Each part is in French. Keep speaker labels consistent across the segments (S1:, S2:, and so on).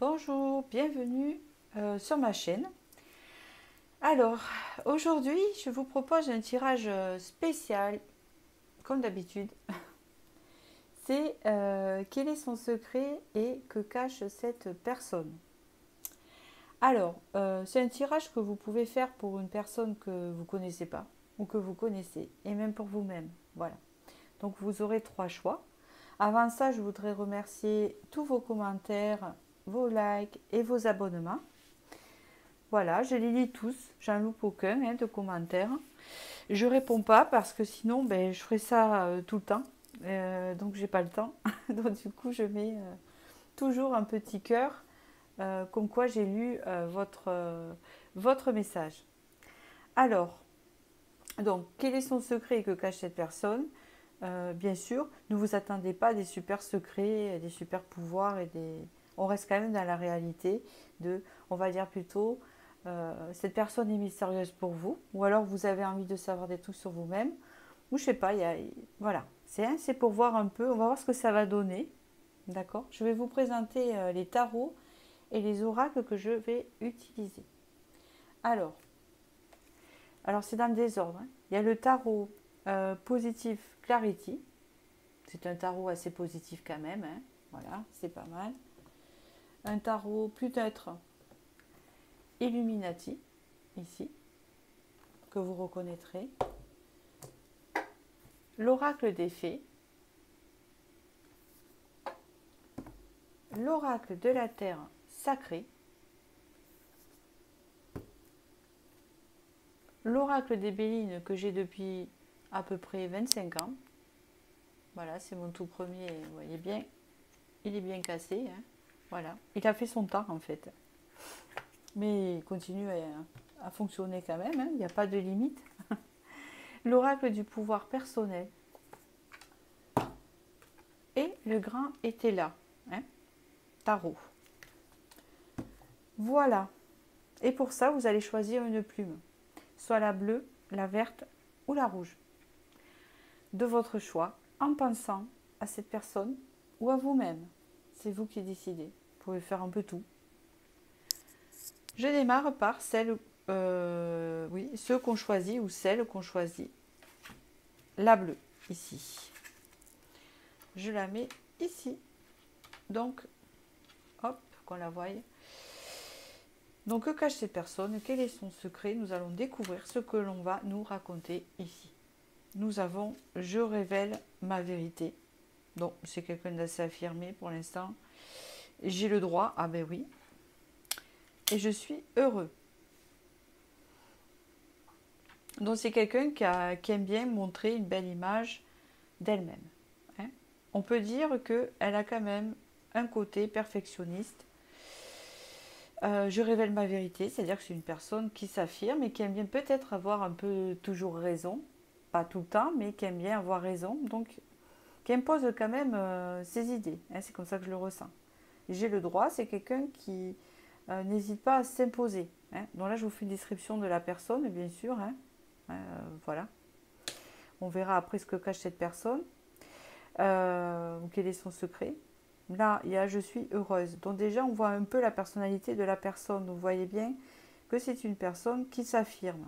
S1: Bonjour, bienvenue sur ma chaîne. Alors, aujourd'hui, je vous propose un tirage spécial, comme d'habitude. C'est quel est son secret et que cache cette personne. Alors, c'est un tirage que vous pouvez faire pour une personne que vous ne connaissez pas ou que vous connaissez, et même pour vous-même. Voilà. Donc, vous aurez trois choix. Avant ça, je voudrais remercier tous vos commentaires, vos likes et vos abonnements. Voilà, je les lis tous, j'en loupe aucun de commentaires. Je réponds pas parce que sinon je ferai ça tout le temps. Donc j'ai pas le temps. Donc du coup je mets toujours un petit cœur comme quoi j'ai lu votre message. Alors, donc quel est son secret que cache cette personne? Bien sûr, ne vous attendez pas à des super secrets, des super pouvoirs et des... On reste quand même dans la réalité de, on va dire plutôt, cette personne est mystérieuse pour vous, ou alors vous avez envie de savoir des trucs sur vous-même, ou je sais pas, voilà, c'est pour voir un peu, on va voir ce que ça va donner, d'accord? Je vais vous présenter les tarots et les oracles que je vais utiliser. Alors, alors c'est dans le désordre, hein. Il y a le tarot positif Clarity. C'est un tarot assez positif quand même, hein. Voilà, c'est pas mal. Un tarot plus neutre, Illuminati, ici, que vous reconnaîtrez. L'oracle des fées. L'oracle de la terre sacrée. L'oracle des Bélines que j'ai depuis à peu près 25 ans. Voilà, c'est mon tout premier, vous voyez bien, il est bien cassé, hein. Voilà, il a fait son temps en fait. Mais il continue à fonctionner quand même, hein. Il n'y a pas de limite. L'oracle du pouvoir personnel. Et le grain était là, hein, tarot. Voilà. Et pour ça, vous allez choisir une plume, soit la bleue, la verte ou la rouge, de votre choix, en pensant à cette personne ou à vous-même. C'est vous qui décidez. Vous pouvez faire un peu tout. Je démarre par oui, ceux qu'on choisit ou celle qu'on choisit. La bleue, ici. Je la mets ici. Donc, hop, qu'on la voie. Donc, que cache cette personne? Quel est son secret? Nous allons découvrir ce que l'on va nous raconter ici. Nous avons je révèle ma vérité. Donc, c'est quelqu'un d'assez affirmé pour l'instant. J'ai le droit, ah ben oui. Et je suis heureux. Donc, c'est quelqu'un qui aime bien montrer une belle image d'elle-même, hein. On peut dire qu'elle a quand même un côté perfectionniste. Je révèle ma vérité, c'est-à-dire que c'est une personne qui s'affirme et qui aime bien peut-être avoir un peu toujours raison, pas tout le temps, mais qui aime bien avoir raison, donc qui impose quand même ses idées, hein, c'est comme ça que je le ressens. J'ai le droit, c'est quelqu'un qui n'hésite pas à s'imposer, hein. Donc là, je vous fais une description de la personne, bien sûr, hein. Voilà. On verra après ce que cache cette personne, quel est son secret. Là, il y a je suis heureuse. Donc déjà, on voit un peu la personnalité de la personne. Vous voyez bien que c'est une personne qui s'affirme,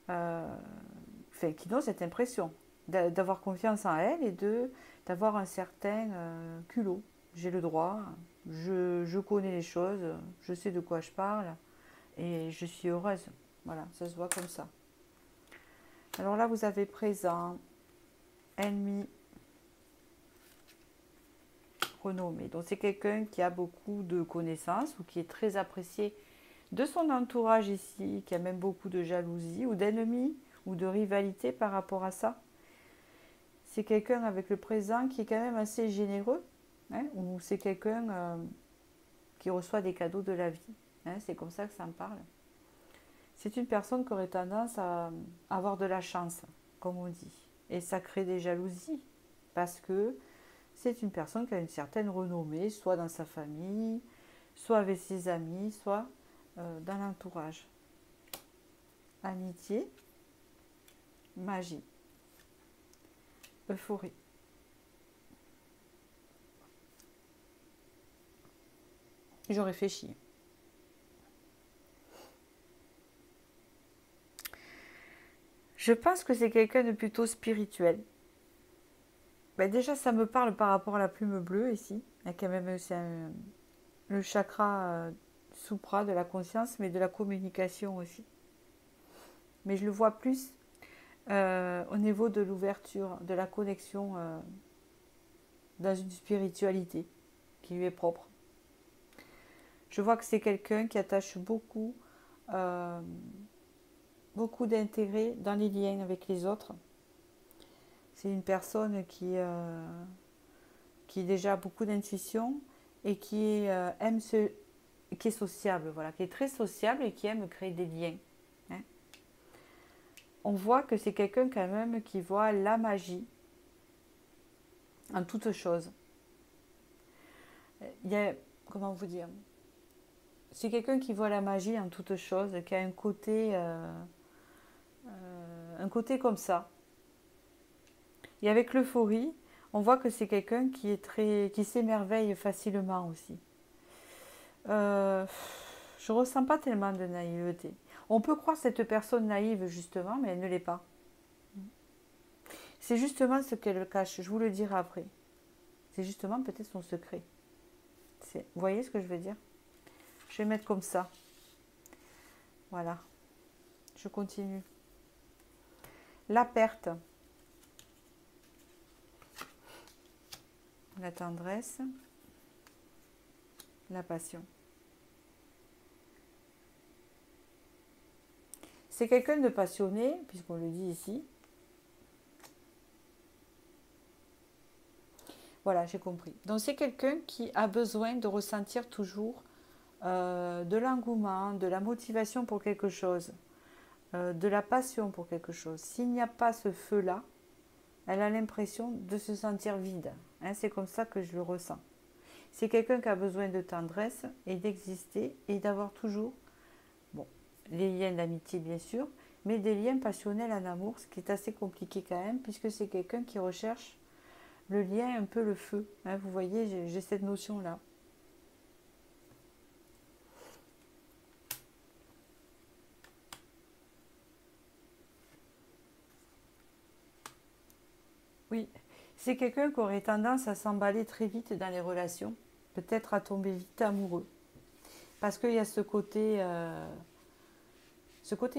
S1: enfin, qui donne cette impression d'avoir confiance en elle et d'avoir un certain culot. J'ai le droit, je connais les choses, je sais de quoi je parle et je suis heureuse. Voilà, ça se voit comme ça. Alors là, vous avez présent, ennemi, renommé. Donc c'est quelqu'un qui a beaucoup de connaissances ou qui est très apprécié de son entourage ici, qui a même beaucoup de jalousie ou d'ennemis ou de rivalité par rapport à ça. C'est quelqu'un avec le présent qui est quand même assez généreux, hein, ou c'est quelqu'un qui reçoit des cadeaux de la vie, hein, c'est comme ça que ça me parle. C'est une personne qui aurait tendance à avoir de la chance, comme on dit. Et ça crée des jalousies, parce que c'est une personne qui a une certaine renommée, soit dans sa famille, soit avec ses amis, soit dans l'entourage. Amitié, magie, euphorie. Je réfléchis. Je pense que c'est quelqu'un de plutôt spirituel. Ben déjà, ça me parle par rapport à la plume bleue ici. Il y a quand même le chakra supra de la conscience, mais de la communication aussi. Mais je le vois plus au niveau de l'ouverture, de la connexion dans une spiritualité qui lui est propre. Je vois que c'est quelqu'un qui attache euh, beaucoup d'intérêt dans les liens avec les autres. C'est une personne qui a déjà beaucoup d'intuition et qui est sociable, voilà, qui est très sociable et qui aime créer des liens. Hein. On voit que c'est quelqu'un quand même qui voit la magie en toute chose. Il y a, comment vous dire, c'est quelqu'un qui voit la magie en toute chose, qui a un côté comme ça. Et avec l'euphorie, on voit que c'est quelqu'un qui s'émerveille facilement aussi. Euh, je ne ressens pas tellement de naïveté. On peut croire cette personne naïve justement, mais elle ne l'est pas. C'est justement ce qu'elle cache. Je vous le dirai après. C'est justement peut-être son secret. Vous voyez ce que je veux dire? Je vais mettre comme ça. Voilà. Je continue. La perte. La tendresse. La passion. C'est quelqu'un de passionné, puisqu'on le dit ici. Voilà, j'ai compris. Donc c'est quelqu'un qui a besoin de ressentir toujours de l'engouement, de la motivation pour quelque chose, de la passion pour quelque chose. S'il n'y a pas ce feu-là, elle a l'impression de se sentir vide. Hein, c'est comme ça que je le ressens. C'est quelqu'un qui a besoin de tendresse et d'exister et d'avoir toujours, bon, les liens d'amitié bien sûr, mais des liens passionnels en amour, ce qui est assez compliqué quand même, puisque c'est quelqu'un qui recherche le lien, un peu le feu. Hein, vous voyez, j'ai cette notion-là. Oui, c'est quelqu'un qui aurait tendance à s'emballer très vite dans les relations, peut-être à tomber vite amoureux. Parce qu'il y a ce côté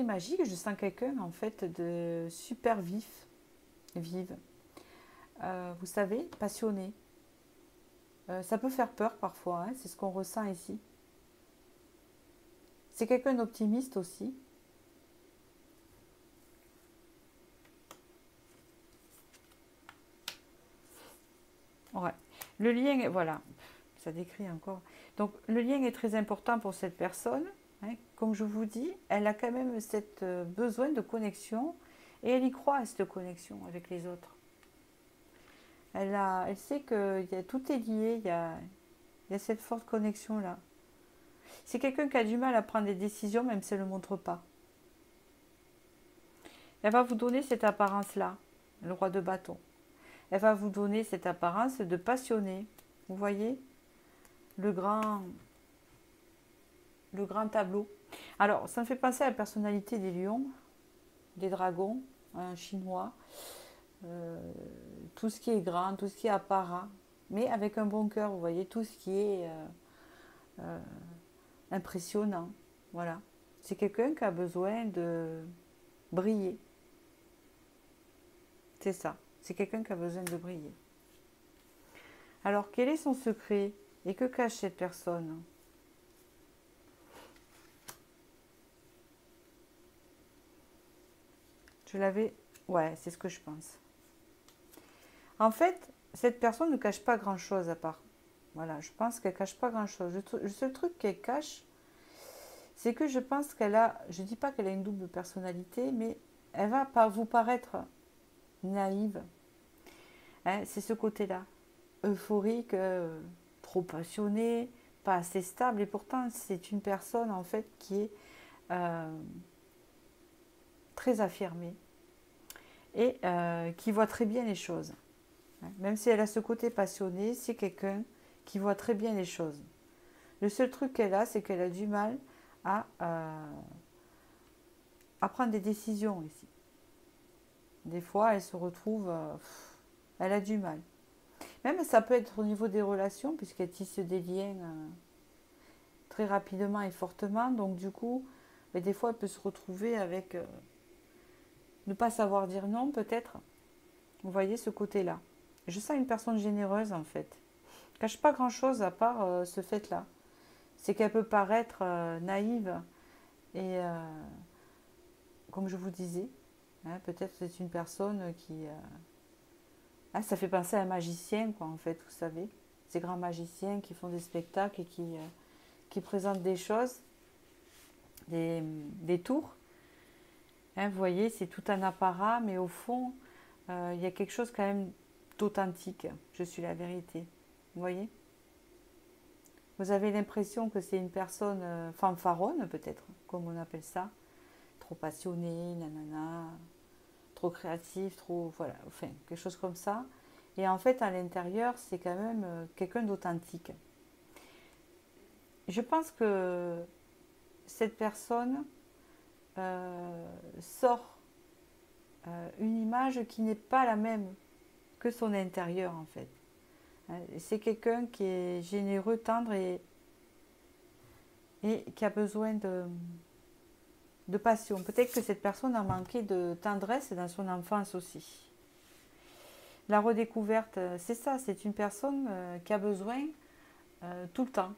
S1: magique, je sens quelqu'un en fait de super vif, vive. Vous savez, passionné. Ça peut faire peur parfois, hein, c'est ce qu'on ressent ici. C'est quelqu'un d'optimiste aussi. Ouais. Le lien, voilà, ça décrit encore. Donc le lien est très important pour cette personne. Hein. Comme je vous dis, elle a quand même cette besoin de connexion et elle y croit à cette connexion avec les autres. Elle sait que tout est lié, il y a cette forte connexion-là. C'est quelqu'un qui a du mal à prendre des décisions même si elle ne le montre pas. Elle va vous donner cette apparence-là, le roi de bâton. Elle va vous donner cette apparence de passionné. Vous voyez le grand, le grand tableau. Alors, ça me fait penser à la personnalité des lions, des dragons, un chinois, euh, tout ce qui est grand, tout ce qui est apparent, mais avec un bon cœur, vous voyez, tout ce qui est euh, impressionnant. Voilà. C'est quelqu'un qui a besoin de briller. C'est ça. C'est quelqu'un qui a besoin de briller. Alors, quel est son secret et que cache cette personne? Je l'avais... Ouais, c'est ce que je pense. En fait, cette personne ne cache pas grand-chose à part. Voilà, je pense qu'elle cache pas grand-chose. Le seul truc qu'elle cache, c'est que je pense qu'elle a... Je ne dis pas qu'elle a une double personnalité, mais elle va pas vous paraître naïve. Hein, c'est ce côté-là. Euphorique, trop passionnée, pas assez stable. Et pourtant, c'est une personne, en fait, qui est très affirmée et qui voit très bien les choses. Même si elle a ce côté passionné, c'est quelqu'un qui voit très bien les choses. Le seul truc qu'elle a, c'est qu'elle a du mal à prendre des décisions ici. Des fois, elle se retrouve... elle a du mal. Même ça peut être au niveau des relations, puisqu'elle tisse des liens très rapidement et fortement. Donc du coup, des fois, elle peut se retrouver avec... ne pas savoir dire non, peut-être. Vous voyez ce côté-là. Je sens une personne généreuse, en fait. Elle ne cache pas grand-chose à part ce fait-là. C'est qu'elle peut paraître naïve et, comme je vous disais, hein, peut-être c'est une personne qui... ah, ça fait penser à un magicien, quoi, en fait, vous savez. Ces grands magiciens qui font des spectacles et qui présentent des choses, des tours. Hein, vous voyez, c'est tout un apparat, mais au fond, il y a quelque chose quand même d'authentique. Je suis la vérité. Vous voyez? Vous avez l'impression que c'est une personne fanfaronne, peut-être, comme on appelle ça. Trop passionnée, nanana, trop créatif, trop... Voilà, enfin, quelque chose comme ça. Et en fait, à l'intérieur, c'est quand même quelqu'un d'authentique. Je pense que cette personne sort une image qui n'est pas la même que son intérieur, en fait. C'est quelqu'un qui est généreux, tendre et qui a besoin de passion. Peut-être que cette personne a manqué de tendresse dans son enfance aussi. La redécouverte, c'est ça, c'est une personne qui a besoin tout le temps,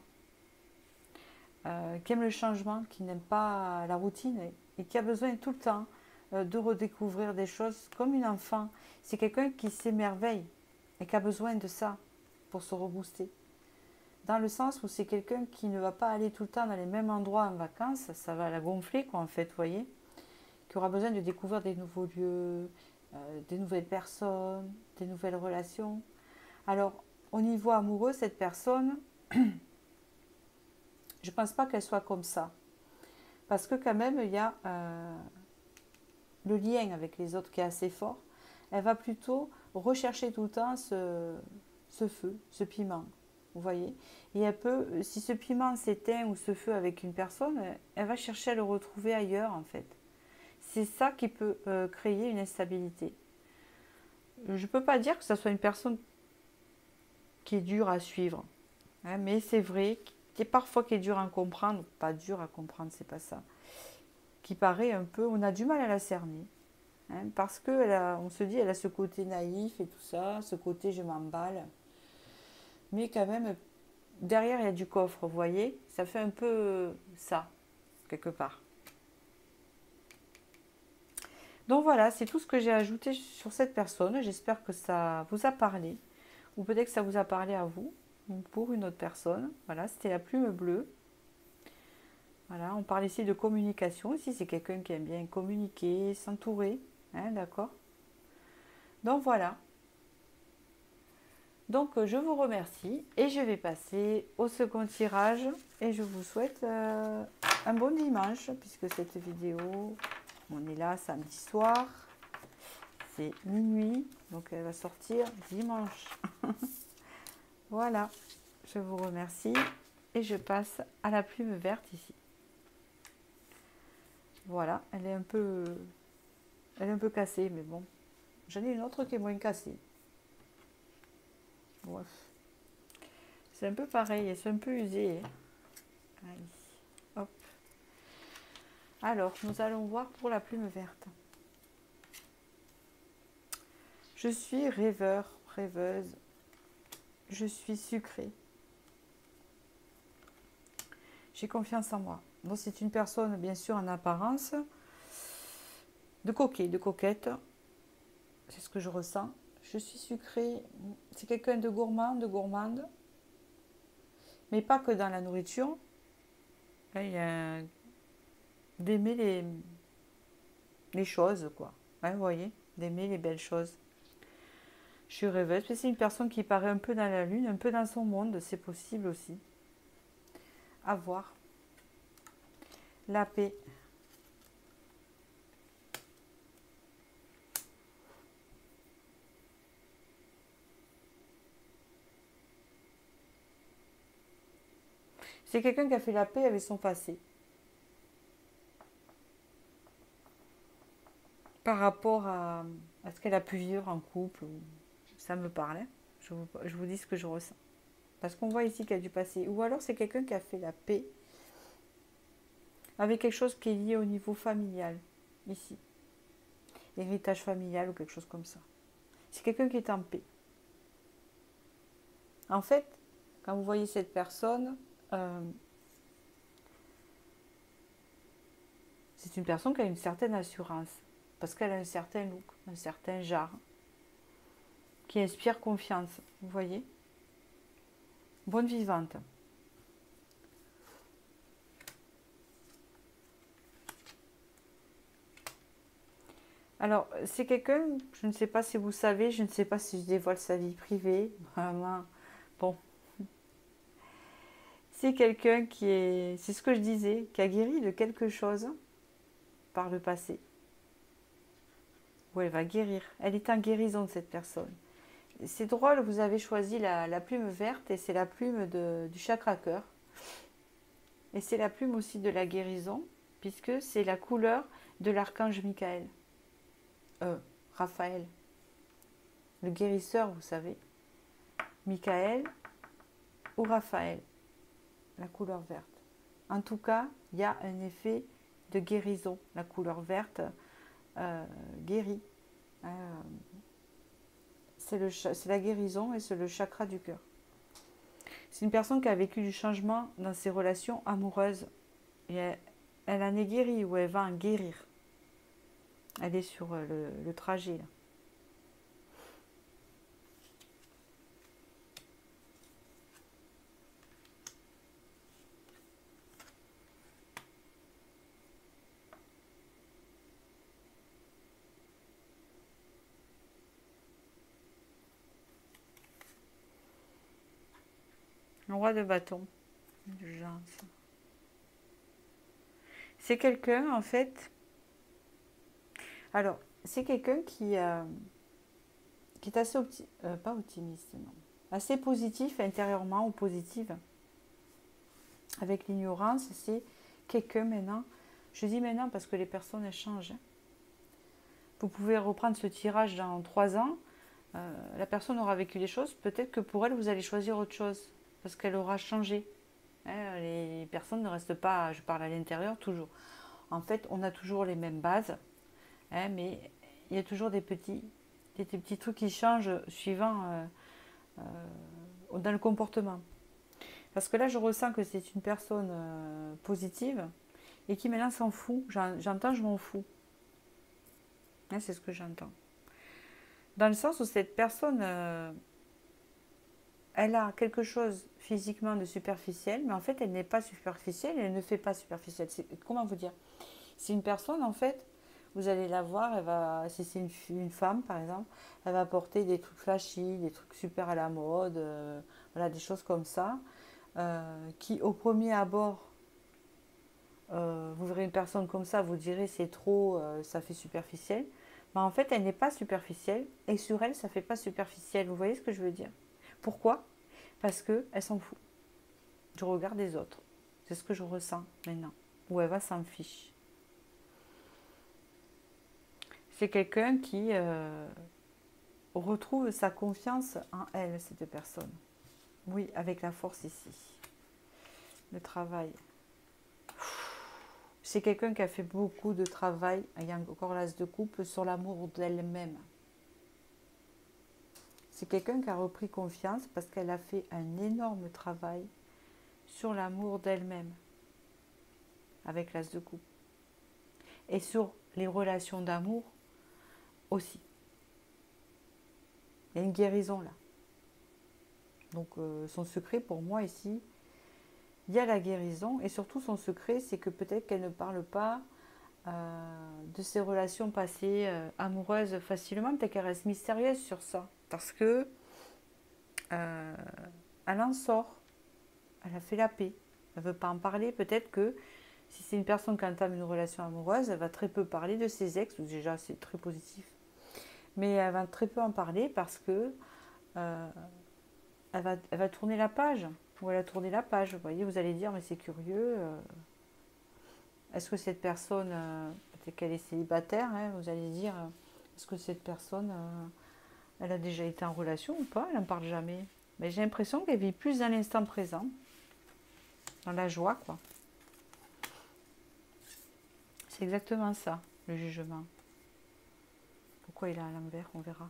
S1: qui aime le changement, qui n'aime pas la routine et qui a besoin tout le temps de redécouvrir des choses comme une enfant. C'est quelqu'un qui s'émerveille et qui a besoin de ça pour se rebooster. Dans le sens où c'est quelqu'un qui ne va pas aller tout le temps dans les mêmes endroits en vacances, ça va la gonfler, quoi, en fait, vous voyez, qui aura besoin de découvrir des nouveaux lieux, des nouvelles personnes, des nouvelles relations. Alors, au niveau amoureux, cette personne, je ne pense pas qu'elle soit comme ça. Parce que quand même, il y a le lien avec les autres qui est assez fort. Elle va plutôt rechercher tout le temps ce feu, ce piment. Vous voyez? Et elle peut, si ce piment s'éteint ou ce feu avec une personne, elle va chercher à le retrouver ailleurs, en fait. C'est ça qui peut créer une instabilité. Je ne peux pas dire que ce soit une personne qui est dure à suivre, hein, mais c'est vrai qu'il y a parfois qui est dur à comprendre, pas dur à comprendre, c'est pas ça, qui paraît un peu, on a du mal à la cerner, hein, parce que on se dit, elle a ce côté naïf et tout ça, ce côté je m'emballe, mais quand même, derrière il y a du coffre, vous voyez, ça fait un peu ça, quelque part. Donc voilà, c'est tout ce que j'ai ajouté sur cette personne. J'espère que ça vous a parlé. Ou peut-être que ça vous a parlé à vous, ou pour une autre personne. Voilà, c'était la plume bleue. Voilà, on parle ici de communication. Ici, c'est quelqu'un qui aime bien communiquer, s'entourer. Hein, d'accord? Donc voilà. Donc je vous remercie et je vais passer au second tirage. Et je vous souhaite un bon dimanche, puisque cette vidéo... On est là samedi soir, c'est minuit, donc elle va sortir dimanche. Voilà, je vous remercie et je passe à la plume verte ici. Voilà, elle est un peu cassée, mais bon, j'en ai une autre qui est moins cassée. Bref, c'est un peu pareil, c'est un peu usé. Allez, hop. Alors, nous allons voir pour la plume verte. Je suis rêveur, rêveuse. Je suis sucrée. J'ai confiance en moi. Donc c'est une personne, bien sûr, en apparence, de coquet, de coquette. C'est ce que je ressens. Je suis sucrée. C'est quelqu'un de gourmand, de gourmande. Mais pas que dans la nourriture. Là, il y a d'aimer les choses, quoi. Hein, vous voyez, d'aimer les belles choses. Je suis rêveuse. C'est une personne qui paraît un peu dans la lune, un peu dans son monde. C'est possible aussi. À voir. La paix. C'est quelqu'un qui a fait la paix avec son passé. Par rapport à ce qu'elle a pu vivre en couple. Ça me parle. Hein. Je vous dis ce que je ressens. Parce qu'on voit ici qu'il y a du passé. Ou alors c'est quelqu'un qui a fait la paix avec quelque chose qui est lié au niveau familial. Ici. Héritage familial ou quelque chose comme ça. C'est quelqu'un qui est en paix. En fait, quand vous voyez cette personne, c'est une personne qui a une certaine assurance. Parce qu'elle a un certain look, un certain genre. Qui inspire confiance. Vous voyez? Bonne vivante. Alors, c'est quelqu'un, je ne sais pas si vous savez, je ne sais pas si je dévoile sa vie privée. Vraiment, bon. C'est quelqu'un qui est, c'est ce que je disais, qui a guéri de quelque chose par le passé. Ou elle va guérir. Elle est en guérison de cette personne. C'est drôle, vous avez choisi la plume verte et c'est la plume du chakra cœur. Et c'est la plume aussi de la guérison, puisque c'est la couleur de l'archange Michael. Raphaël. Le guérisseur, vous savez. Michael ou Raphaël. La couleur verte. En tout cas, il y a un effet de guérison. La couleur verte guérit. C'est la guérison et c'est le chakra du cœur. C'est une personne qui a vécu du changement dans ses relations amoureuses. Et elle en est guérie ou elle va en guérir. Elle est sur le trajet. Là. Le roi de bâton. C'est quelqu'un, en fait... Alors, c'est quelqu'un qui est assez pas optimiste, non. Assez positif intérieurement ou positive. Avec l'ignorance, c'est quelqu'un maintenant. Je dis maintenant parce que les personnes elles changent. Hein. Vous pouvez reprendre ce tirage dans 3 ans. La personne aura vécu des choses. Peut-être que pour elle, vous allez choisir autre chose. Parce qu'elle aura changé. Hein, les personnes ne restent pas, je parle à l'intérieur, toujours. En fait, on a toujours les mêmes bases. Hein, mais il y a toujours des petits trucs qui changent suivant dans le comportement. Parce que là, je ressens que c'est une personne positive et qui maintenant s'en fout. J'entends, je m'en fous. Hein, c'est ce que j'entends. Dans le sens où cette personne, elle a quelque chose physiquement de superficiel, mais en fait, elle n'est pas superficielle, elle ne fait pas superficielle. Comment vous dire? C'est une personne, en fait, vous allez la voir, elle va, si c'est une femme, par exemple, elle va porter des trucs flashy, des trucs super à la mode, voilà, des choses comme ça, qui, au premier abord, vous verrez une personne comme ça, vous direz c'est trop, ça fait superficiel. Mais en fait, elle n'est pas superficielle et sur elle, ça ne fait pas superficiel. Vous voyez ce que je veux dire? Pourquoi? Parce qu'elle s'en fout du regard des autres. C'est ce que je ressens maintenant. Ou elle va s'en fiche. C'est quelqu'un qui retrouve sa confiance en elle, cette personne. Oui, avec la force ici. Le travail. C'est quelqu'un qui a fait beaucoup de travail, il y a encore l'as de coupe, sur l'amour d'elle-même. C'est quelqu'un qui a repris confiance parce qu'elle a fait un énorme travail sur l'amour d'elle-même, avec l'as de coupe. Et sur les relations d'amour aussi. Il y a une guérison là. Donc son secret pour moi ici, il y a la guérison et surtout son secret, c'est que peut-être qu'elle ne parle pas de ses relations passées amoureuses facilement, peut-être qu'elle reste mystérieuse sur ça. Parce que elle en sort, elle a fait la paix, elle ne veut pas en parler. Peut-être que si c'est une personne qui entame une relation amoureuse, elle va très peu parler de ses ex, ou déjà c'est très positif. Mais elle va très peu en parler parce que elle va tourner la page. Ou elle a tourné la page. Vous voyez, vous allez dire, mais c'est curieux. Est-ce que cette personne, peut-être qu'elle est célibataire, hein, vous allez dire, est-ce que cette personne, elle a déjà été en relation ou pas? Elle n'en parle jamais. Mais j'ai l'impression qu'elle vit plus dans l'instant présent, dans la joie, quoi. C'est exactement ça, le jugement. Pourquoi il est à l'envers, on verra.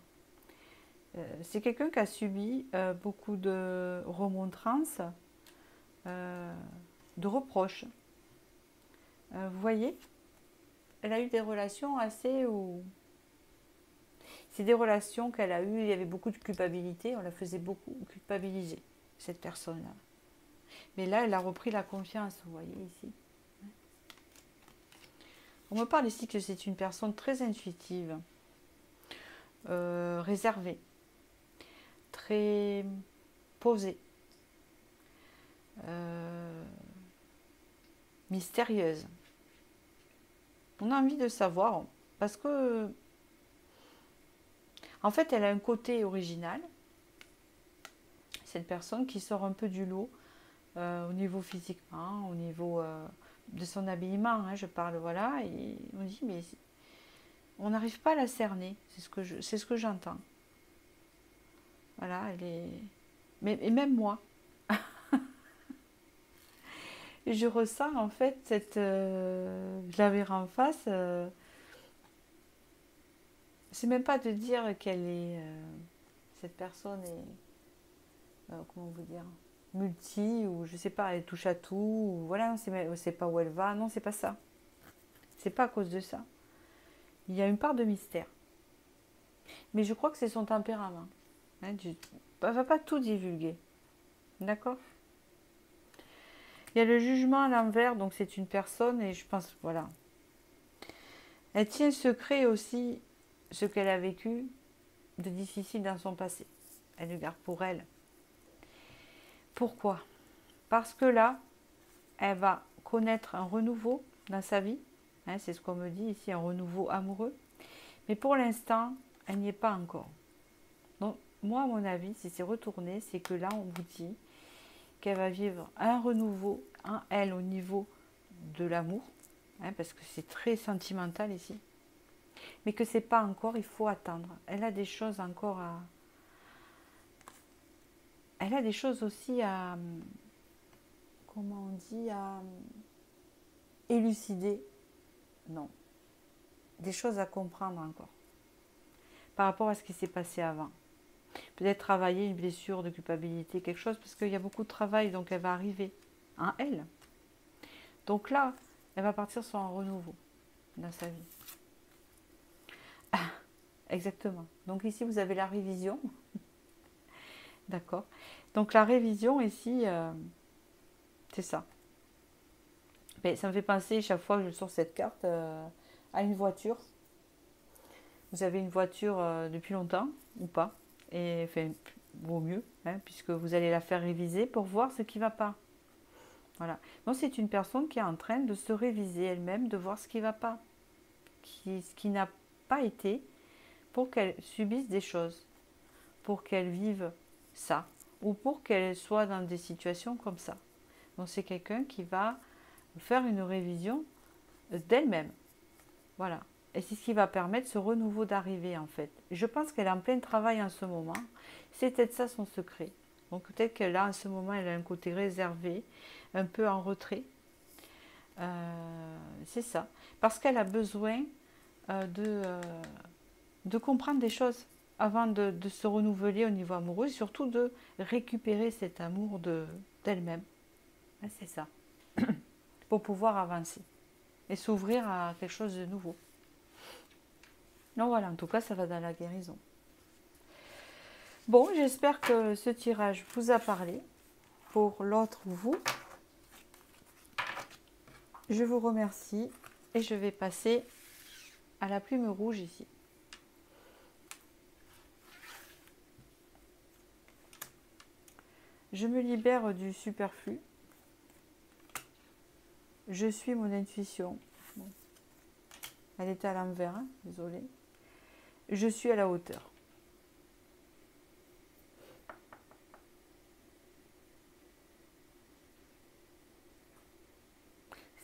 S1: C'est quelqu'un qui a subi beaucoup de remontrances, de reproches. Vous voyez, elle a eu des relations assez où... C'est des relations qu'elle a eues, il y avait beaucoup de culpabilité, on la faisait beaucoup culpabiliser, cette personne-là. Mais là, elle a repris la confiance, vous voyez ici. On me parle ici que c'est une personne très intuitive, réservée, très posée, mystérieuse. On a envie de savoir, parce que, en fait, elle a un côté original, cette personne qui sort un peu du lot, au niveau physiquement, au niveau de son habillement, hein, je parle, voilà, et on dit, mais on n'arrive pas à la cerner, c'est ce que j'entends. Voilà, elle est... et même moi, je ressens en fait cette... je la verrai en face, c'est même pas de dire qu'elle est... cette personne est... comment vous dire, multi, ou je sais pas, elle touche à tout, ou voilà, c'est pas où elle va, non, c'est pas ça. C'est pas à cause de ça. Il y a une part de mystère. Mais je crois que c'est son tempérament. Hein, elle ne va pas tout divulguer. D'accord? Il y a le jugement à l'envers, donc c'est une personne, et je pense, voilà. Elle tient secret aussi ce qu'elle a vécu de difficile dans son passé. Elle le garde pour elle. Pourquoi? Parce que là, elle va connaître un renouveau dans sa vie. Hein, c'est ce qu'on me dit ici, un renouveau amoureux. Mais pour l'instant, elle n'y est pas encore. Donc, moi, à mon avis, si c'est retourné, c'est que là, on vous dit qu'elle va vivre un renouveau en elle au niveau de l'amour, hein, parce que c'est très sentimental ici, mais que c'est pas encore, il faut attendre. Elle a des choses encore à... Elle a des choses aussi à... Comment on dit? À élucider. Non. Des choses à comprendre encore. Par rapport à ce qui s'est passé avant. Peut-être travailler une blessure de culpabilité, quelque chose, parce qu'il y a beaucoup de travail, donc elle va arriver en elle. Donc là, elle va partir sur un renouveau dans sa vie. Exactement. Donc ici, vous avez la révision. D'accord. Donc la révision ici, c'est ça. Mais ça me fait penser, chaque fois que je sors cette carte, à une voiture. Vous avez une voiture depuis longtemps, ou pas. Et enfin, vaut mieux, hein, puisque vous allez la faire réviser pour voir ce qui ne va pas. Voilà. Donc c'est une personne qui est en train de se réviser elle-même, de voir ce qui ne va pas. Ce qui n'a pas été, pour qu'elle subisse des choses, pour qu'elle vive ça, ou pour qu'elle soit dans des situations comme ça. Donc c'est quelqu'un qui va faire une révision d'elle-même. Voilà. Et c'est ce qui va permettre ce renouveau d'arriver en fait. Je pense qu'elle est en plein travail en ce moment. C'est peut-être ça son secret. Donc peut-être qu'elle a en ce moment, elle a un côté réservé, un peu en retrait. C'est ça. Parce qu'elle a besoin de comprendre des choses avant de se renouveler au niveau amoureux et surtout de récupérer cet amour d'elle-même. C'est ça. Pour pouvoir avancer et s'ouvrir à quelque chose de nouveau. Donc voilà, en tout cas, ça va dans la guérison. Bon, j'espère que ce tirage vous a parlé. Pour l'autre, vous, je vous remercie et je vais passer à la plume rouge ici. Je me libère du superflu. Je suis mon intuition. Bon. Elle était à l'envers, hein, désolée. Je suis à la hauteur.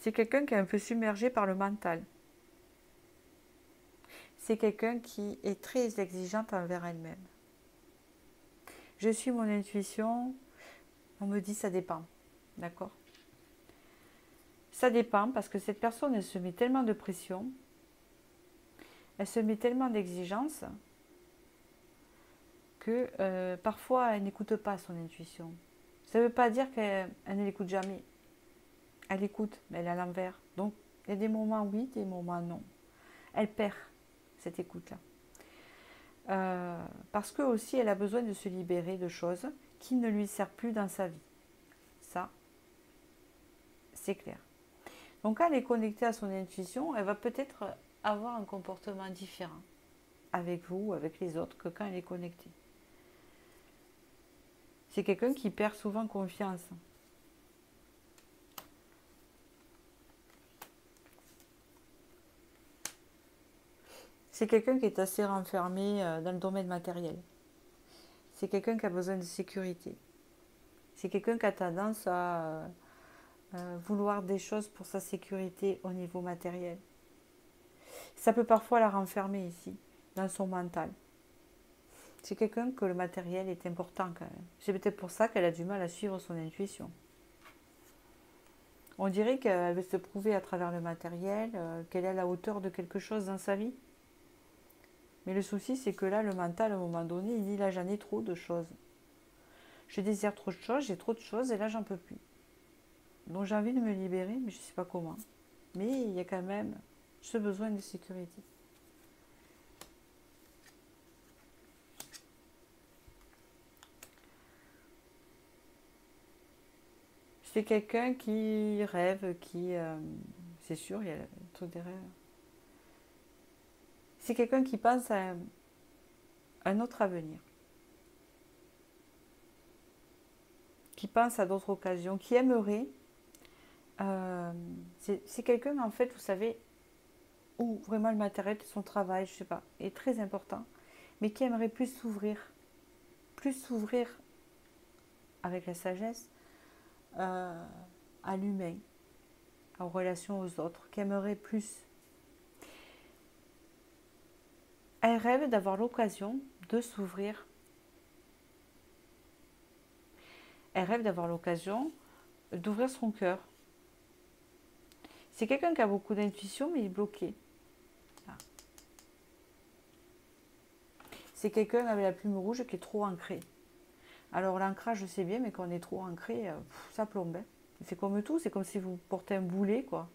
S1: C'est quelqu'un qui est un peu submergé par le mental. C'est quelqu'un qui est très exigeante envers elle-même. Je suis mon intuition, on me dit ça dépend. D'accord? Ça dépend parce que cette personne, elle se met tellement de pression, elle se met tellement d'exigences que parfois elle n'écoute pas son intuition. Ça ne veut pas dire qu'elle ne l'écoute jamais. Elle écoute, mais elle est à l'envers. Donc il y a des moments oui, des moments non. Elle perd cette écoute-là. Parce que aussi elle a besoin de se libérer de choses qui ne lui servent plus dans sa vie. Ça, c'est clair. Donc quand elle est connectée à son intuition, elle va peut-être avoir un comportement différent avec vous, avec les autres, que quand elle est connectée. C'est quelqu'un qui perd souvent confiance. C'est quelqu'un qui est assez renfermé dans le domaine matériel. C'est quelqu'un qui a besoin de sécurité. C'est quelqu'un qui a tendance à vouloir des choses pour sa sécurité au niveau matériel. Ça peut parfois la renfermer ici, dans son mental. C'est quelqu'un que le matériel est important quand même. C'est peut-être pour ça qu'elle a du mal à suivre son intuition. On dirait qu'elle veut se prouver à travers le matériel, qu'elle est à la hauteur de quelque chose dans sa vie. Mais le souci, c'est que là, le mental, à un moment donné, il dit là, j'en ai trop de choses. Je désire trop de choses, j'ai trop de choses et là, j'en peux plus. Donc j'ai envie de me libérer, mais je ne sais pas comment. Mais il y a quand même ce besoin de sécurité. C'est quelqu'un qui rêve, c'est sûr, il y a le truc des rêves. C'est quelqu'un qui pense à un autre avenir. Qui pense à d'autres occasions, qui aimerait. C'est quelqu'un, en fait, vous savez, où vraiment le matériel, son travail, je sais pas, est très important, mais qui aimerait plus s'ouvrir avec la sagesse à l'humain, aux relations aux autres, qui aimerait plus. Elle rêve d'avoir l'occasion de s'ouvrir. Elle rêve d'avoir l'occasion d'ouvrir son cœur. C'est quelqu'un qui a beaucoup d'intuition, mais il est bloqué. C'est quelqu'un avec la plume rouge qui est trop ancré. Alors l'ancrage, je sais bien, mais quand on est trop ancré, ça plombe. Hein. C'est comme tout, c'est comme si vous portez un boulet, quoi.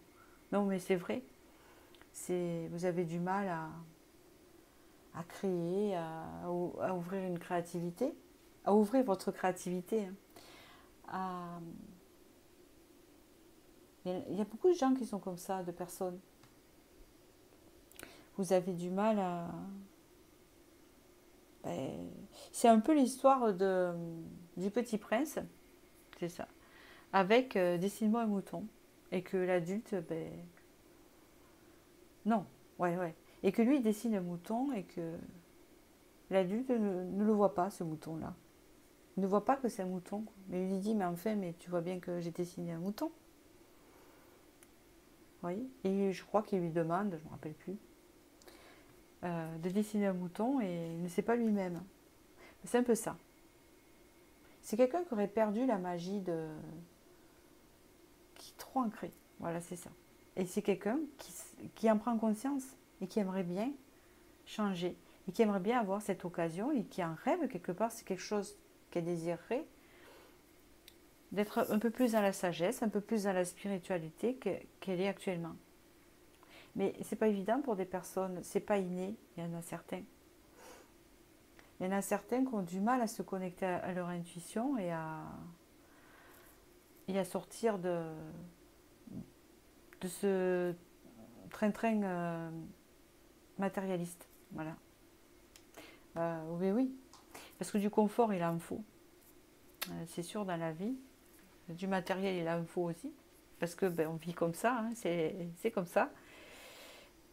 S1: Non, mais c'est vrai. Vous avez du mal à créer, à ouvrir une créativité, à ouvrir votre créativité. Hein. Il y a beaucoup de gens qui sont comme ça, de personnes. Vous avez du mal à... c'est un peu l'histoire du Petit Prince, c'est ça, avec dessine-moi un mouton, et que l'adulte, non, ouais, et que lui il dessine un mouton et que l'adulte ne le voit pas, ce mouton-là. Il ne voit pas que c'est un mouton, mais il lui dit, mais enfin, mais tu vois bien que j'ai dessiné un mouton. Vous voyez. Et je crois qu'il lui demande, je ne me rappelle plus, de dessiner un mouton et il ne sait pas lui-même. C'est un peu ça. C'est quelqu'un qui aurait perdu la magie qui est trop ancrée. Voilà, c'est ça. Et c'est quelqu'un qui en prend conscience et qui aimerait bien changer et qui aimerait bien avoir cette occasion et qui en rêve quelque part. C'est quelque chose qu'elle désirerait, d'être un peu plus dans la sagesse, un peu plus dans la spiritualité qu'elle est actuellement. Mais c'est pas évident pour des personnes, c'est pas inné, il y en a certains. Il y en a certains qui ont du mal à se connecter à leur intuition et à sortir de ce train-train matérialiste. Voilà. Oui. Parce que du confort, il en faut. C'est sûr, dans la vie. Du matériel, il en faut aussi. Parce que on vit comme ça, hein, c'est comme ça.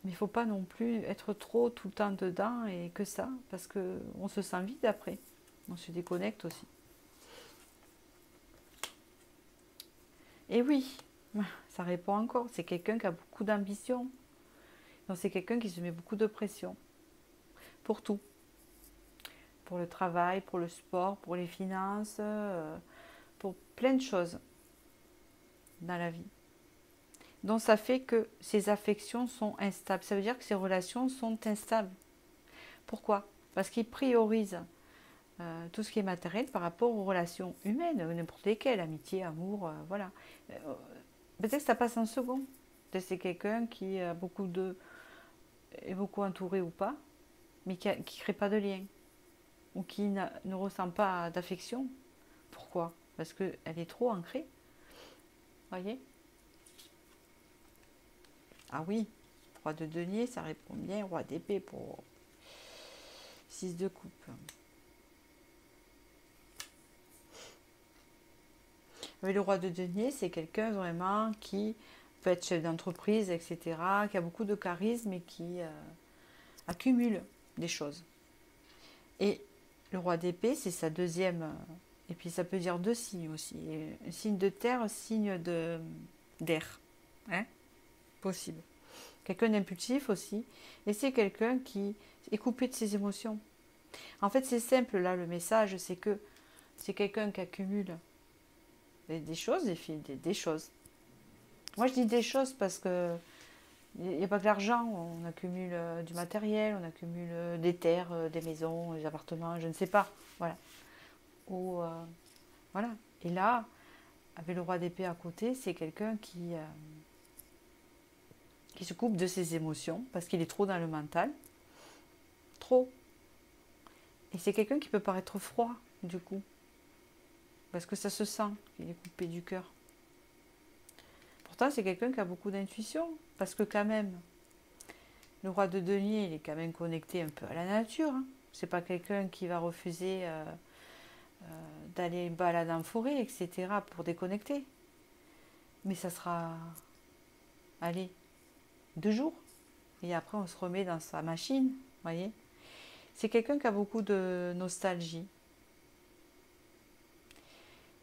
S1: Mais il ne faut pas non plus être trop tout le temps dedans et que ça. Parce qu'on se sent vide après. On se déconnecte aussi. Et oui, Ça répond encore. C'est quelqu'un qui a beaucoup d'ambition. Donc c'est quelqu'un qui se met beaucoup de pression. Pour tout. Pour le travail, pour le sport, pour les finances, pour plein de choses dans la vie. Donc ça fait que ses affections sont instables. Ça veut dire que ses relations sont instables. Pourquoi? Parce qu'il priorise tout ce qui est matériel par rapport aux relations humaines, n'importe lesquelles, amitié, amour, voilà. Euh, Peut-être que ça passe en second. Peut-être que c'est quelqu'un qui a est beaucoup entouré ou pas, mais qui ne crée pas de lien, ou qui ne ressent pas d'affection. Pourquoi? Parce qu'elle est trop ancrée. Voyez? Ah oui, roi de denier, ça répond bien, roi d'épée pour 6 de coupe. Oui, le roi de denier, c'est quelqu'un vraiment qui peut être chef d'entreprise, etc., qui a beaucoup de charisme et qui accumule des choses. Et le roi d'épée, c'est sa deuxième. Et puis ça peut dire deux signes aussi. Un signe de terre, un signe d'air. Hein? Possible. Quelqu'un d'impulsif aussi. Et c'est quelqu'un qui est coupé de ses émotions. En fait, c'est simple là, le message, c'est que c'est quelqu'un qui accumule des choses, des choses. Moi, je dis des choses parce que il n'y a pas que l'argent. On accumule du matériel, on accumule des terres, des maisons, des appartements, je ne sais pas. Voilà. Ou, voilà. Et là, avec le roi d'épée à côté, c'est quelqu'un qui se coupe de ses émotions parce qu'il est trop dans le mental. Trop. Et c'est quelqu'un qui peut paraître froid, du coup. Parce que ça se sent qu'il est coupé du cœur. Pourtant, c'est quelqu'un qui a beaucoup d'intuition. Parce que quand même, le roi de denier, il est quand même connecté un peu à la nature. Hein. C'est pas quelqu'un qui va refuser d'aller balader en forêt, etc. pour déconnecter. Mais ça sera, allez, 2 jours. Et après, on se remet dans sa machine, voyez. C'est quelqu'un qui a beaucoup de nostalgie.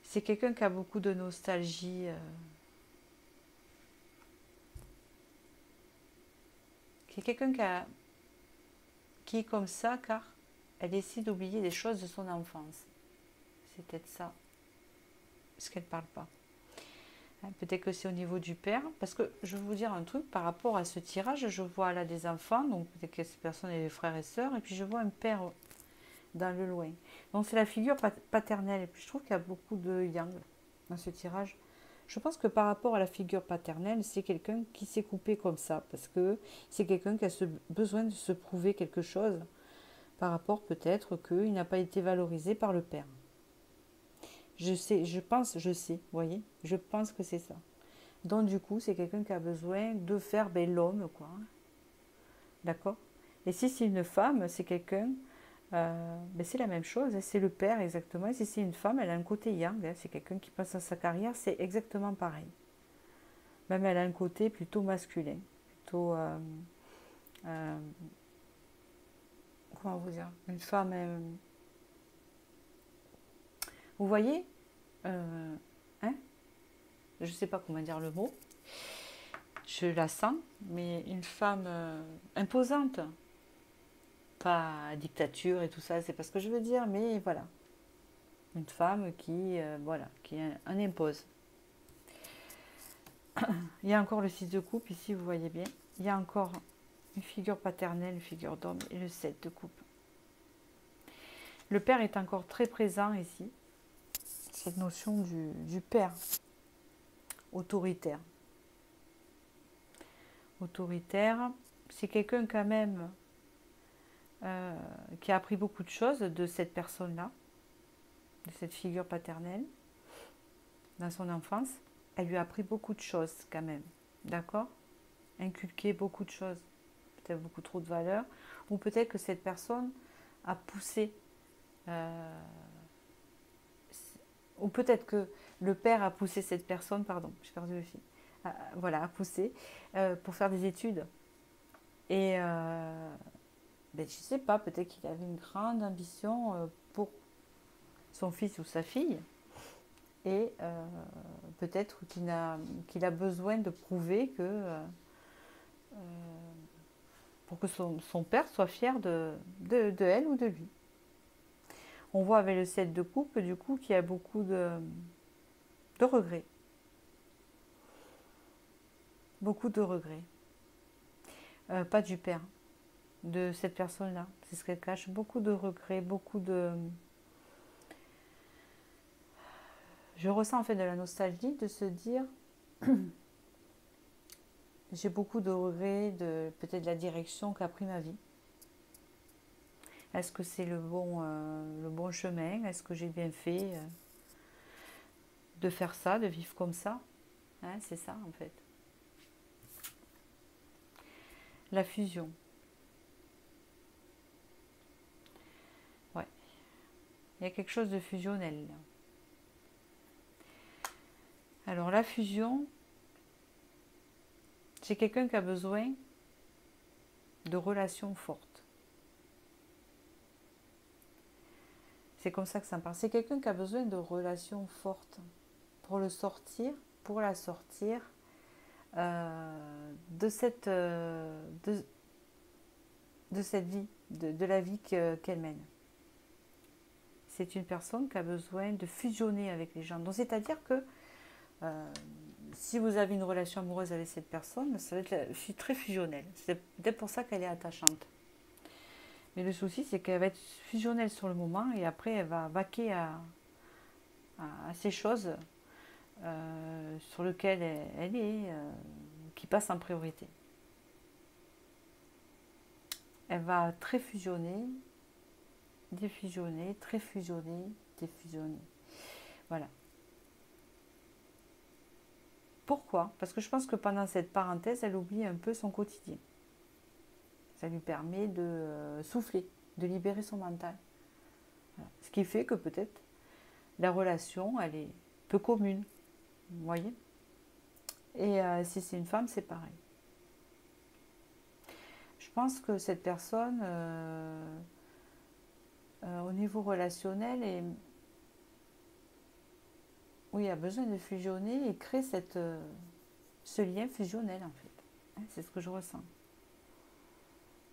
S1: C'est quelqu'un qui a beaucoup de nostalgie. C'est quelqu'un qui est comme ça car elle essaie d'oublier des choses de son enfance. C'est peut-être ça. Parce qu'elle ne parle pas. Hein, peut-être que c'est au niveau du père. Parce que je vais vous dire un truc par rapport à ce tirage. Je vois là des enfants. Donc peut-être que ces personnes sont des frères et sœurs. Et puis je vois un père dans le loin. Donc c'est la figure paternelle. Et puis je trouve qu'il y a beaucoup de yang dans ce tirage. Je pense que par rapport à la figure paternelle, c'est quelqu'un qui s'est coupé comme ça. Parce que c'est quelqu'un qui a besoin de se prouver quelque chose. Par rapport peut-être qu'il n'a pas été valorisé par le père. Je sais, je sais, vous voyez, je pense que c'est ça. Donc du coup, c'est quelqu'un qui a besoin de faire l'homme, quoi. D'accord. Et si c'est une femme, c'est quelqu'un, c'est la même chose, hein, c'est le père exactement. Et si c'est une femme, elle a un côté yang, hein, c'est quelqu'un qui pense à sa carrière, c'est exactement pareil. Même elle a un côté plutôt masculin, plutôt, comment vous dire, une femme, vous voyez, hein, je ne sais pas comment dire le mot, je la sens, mais une femme imposante, pas dictature et tout ça, c'est pas ce que je veux dire, mais voilà, une femme qui, voilà, qui en impose. Il y a encore le 6 de coupe ici, vous voyez bien. Il y a encore une figure paternelle, une figure d'homme et le 7 de coupe. Le père est encore très présent ici. Cette notion du père autoritaire. Autoritaire, c'est quelqu'un quand même qui a appris beaucoup de choses de cette personne-là, de cette figure paternelle, dans son enfance. Elle lui a appris beaucoup de choses quand même, d'accord? Inculqué beaucoup de choses, peut-être beaucoup trop de valeurs, ou peut-être que cette personne a poussé, ou peut-être que le père a poussé cette personne, pardon, j'ai perdu le fil, voilà, a poussé pour faire des études. Et je ne sais pas, peut-être qu'il avait une grande ambition pour son fils ou sa fille. et peut-être qu'il a besoin de prouver que pour que son père soit fier de elle ou de lui. On voit avec le 7 de coupe, du coup, qu'il y a beaucoup de regrets. Beaucoup de regrets. Pas du père, de cette personne-là. C'est ce qu'elle cache. Beaucoup de regrets, beaucoup de... Je ressens en fait de la nostalgie de se dire j'ai beaucoup de regrets de peut-être la direction qu'a pris ma vie. Est-ce que c'est le bon chemin? Est-ce que j'ai bien fait de faire ça, de vivre comme ça? Hein, c'est ça en fait. La fusion. Ouais. Il y a quelque chose de fusionnel là. Alors la fusion, c'est quelqu'un qui a besoin de relations fortes. C'est comme ça que ça me parle. C'est quelqu'un qui a besoin de relations fortes pour le sortir, pour la sortir de cette vie, de la vie qu'elle mène. C'est une personne qui a besoin de fusionner avec les gens. Donc c'est-à-dire que si vous avez une relation amoureuse avec cette personne, ça va être très fusionnel. C'est peut-être pour ça qu'elle est attachante. Mais le souci, c'est qu'elle va être fusionnelle sur le moment et après, elle va vaquer à ces choses sur lesquelles elle est, qui passent en priorité. Elle va très fusionner, défusionner, très fusionner, défusionner. Voilà. Pourquoi? Parce que je pense que pendant cette parenthèse, elle oublie un peu son quotidien. Ça lui permet de souffler, de libérer son mental. Voilà. Ce qui fait que peut-être la relation, elle est peu commune. Vous voyez? Et si c'est une femme, c'est pareil. Je pense que cette personne, au niveau relationnel, oui, a besoin de fusionner et créer ce lien fusionnel en fait. C'est ce que je ressens.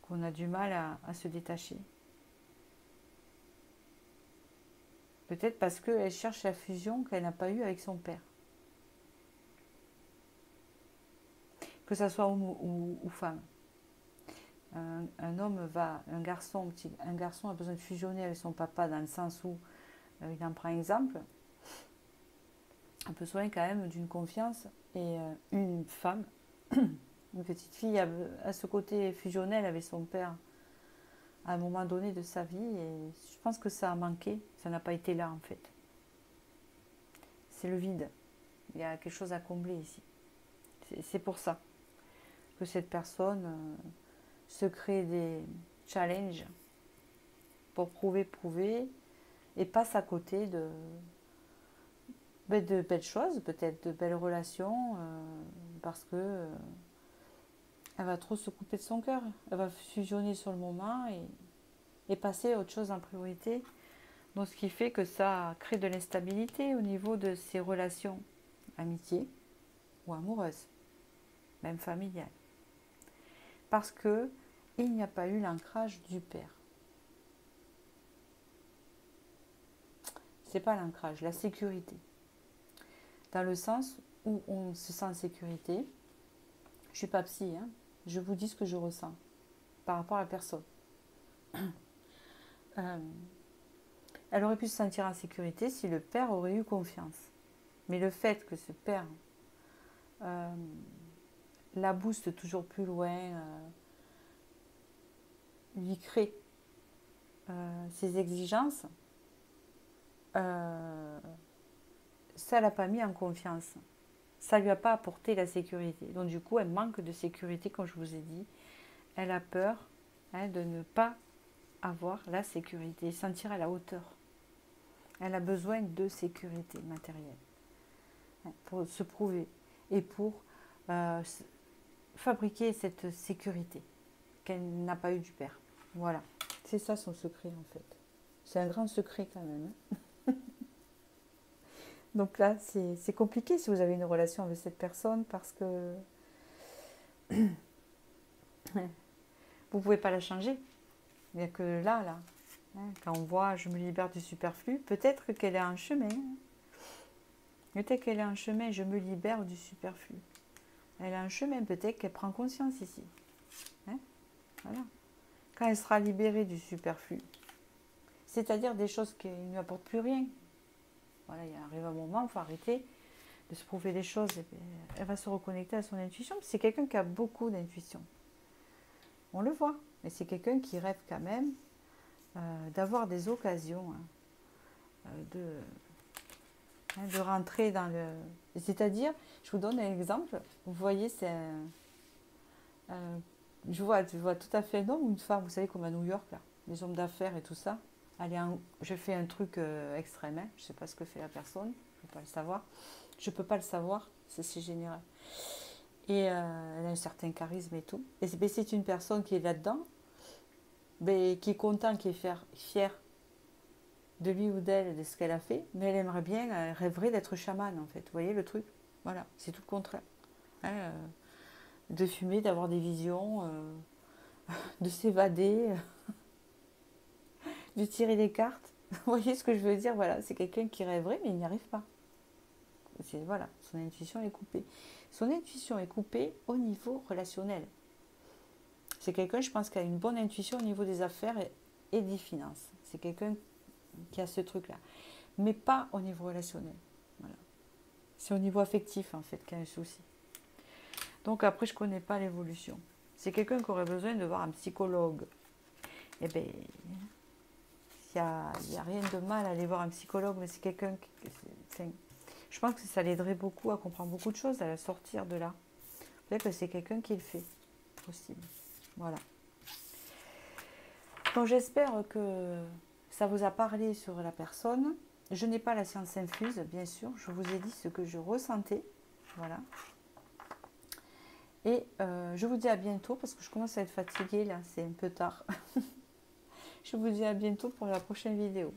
S1: Qu'on a du mal à se détacher. Peut-être parce qu'elle cherche la fusion qu'elle n'a pas eue avec son père. Que ça soit homme ou femme. Un garçon a besoin de fusionner avec son papa dans le sens où il en prend exemple, a besoin quand même d'une confiance et une femme, une petite fille a ce côté fusionnel avec son père à un moment donné de sa vie et je pense que ça a manqué, ça n'a pas été là en fait. C'est le vide, il y a quelque chose à combler ici. C'est pour ça que cette personne se crée des challenges pour prouver et passe à côté de belles choses, peut-être de belles relations, parce que elle va trop se couper de son cœur. Elle va fusionner sur le moment et passer à autre chose en priorité. Donc ce qui fait que ça crée de l'instabilité au niveau de ses relations amitié ou amoureuses, même familiales. Parce que il n'y a pas eu l'ancrage du père. C'est pas l'ancrage, la sécurité. Dans le sens où on se sent en sécurité. Je suis pas psy, hein. Je vous dis ce que je ressens par rapport à la personne. Elle aurait pu se sentir en sécurité si le père aurait eu confiance. Mais le fait que ce père la booste toujours plus loin, lui crée ses exigences, ça l'a pas mis en confiance. Ça lui a pas apporté la sécurité. Donc du coup, elle manque de sécurité, comme je vous ai dit. Elle a peur de ne pas avoir la sécurité, sentir à la hauteur. Elle a besoin de sécurité matérielle pour se prouver et pour fabriquer cette sécurité qu'elle n'a pas eu du père. Voilà, c'est ça son secret en fait. C'est un grand secret quand même. Donc là, c'est compliqué si vous avez une relation avec cette personne parce que vous ne pouvez pas la changer. Il n'y a que là, hein, quand on voit je me libère du superflu, peut-être qu'elle est en chemin. Peut-être qu'elle est en chemin, je me libère du superflu. Elle est en chemin, peut-être qu'elle prend conscience ici. Hein, voilà. Quand elle sera libérée du superflu, c'est-à-dire des choses qui ne lui apportent plus rien. Voilà, il arrive un moment, il faut arrêter de se prouver des choses. Et elle va se reconnecter à son intuition. C'est quelqu'un qui a beaucoup d'intuition. On le voit, mais c'est quelqu'un qui rêve quand même d'avoir des occasions de rentrer dans le... C'est-à-dire, je vous donne un exemple. Vous voyez, c'est je vois tout à fait un homme ou une femme, vous savez, comme à New York, là, les hommes d'affaires et tout ça. Allez, je fais un truc extrême, hein. Je ne sais pas ce que fait la personne, je ne peux pas le savoir. Je ne peux pas le savoir, c'est général. Et elle a un certain charisme et tout. Et c'est une personne qui est là-dedans, qui est content, qui est fier de lui ou d'elle, de ce qu'elle a fait, mais elle aimerait bien, elle rêverait d'être chamane en fait. Vous voyez le truc? Voilà, c'est tout le contraire. Hein, de fumer, d'avoir des visions, de s'évader, de tirer des cartes. Vous voyez ce que je veux dire? Voilà, c'est quelqu'un qui rêverait, mais il n'y arrive pas. Voilà, son intuition est coupée. Son intuition est coupée au niveau relationnel. C'est quelqu'un, je pense, qui a une bonne intuition au niveau des affaires et des finances. C'est quelqu'un qui a ce truc-là. Mais pas au niveau relationnel. Voilà. C'est au niveau affectif, en fait, qu'il y a un souci. Donc après, je ne connais pas l'évolution. C'est quelqu'un qui aurait besoin de voir un psychologue. Eh bien, il n'y a rien de mal à aller voir un psychologue, mais c'est quelqu'un qui... je pense que ça l'aiderait beaucoup à comprendre beaucoup de choses, à sortir de là. Peut-être que c'est quelqu'un qui le fait. Possible. Voilà. Donc j'espère que ça vous a parlé sur la personne. Je n'ai pas la science infuse, bien sûr. Je vous ai dit ce que je ressentais. Voilà. Et je vous dis à bientôt parce que je commence à être fatiguée là. C'est un peu tard. Je vous dis à bientôt pour la prochaine vidéo.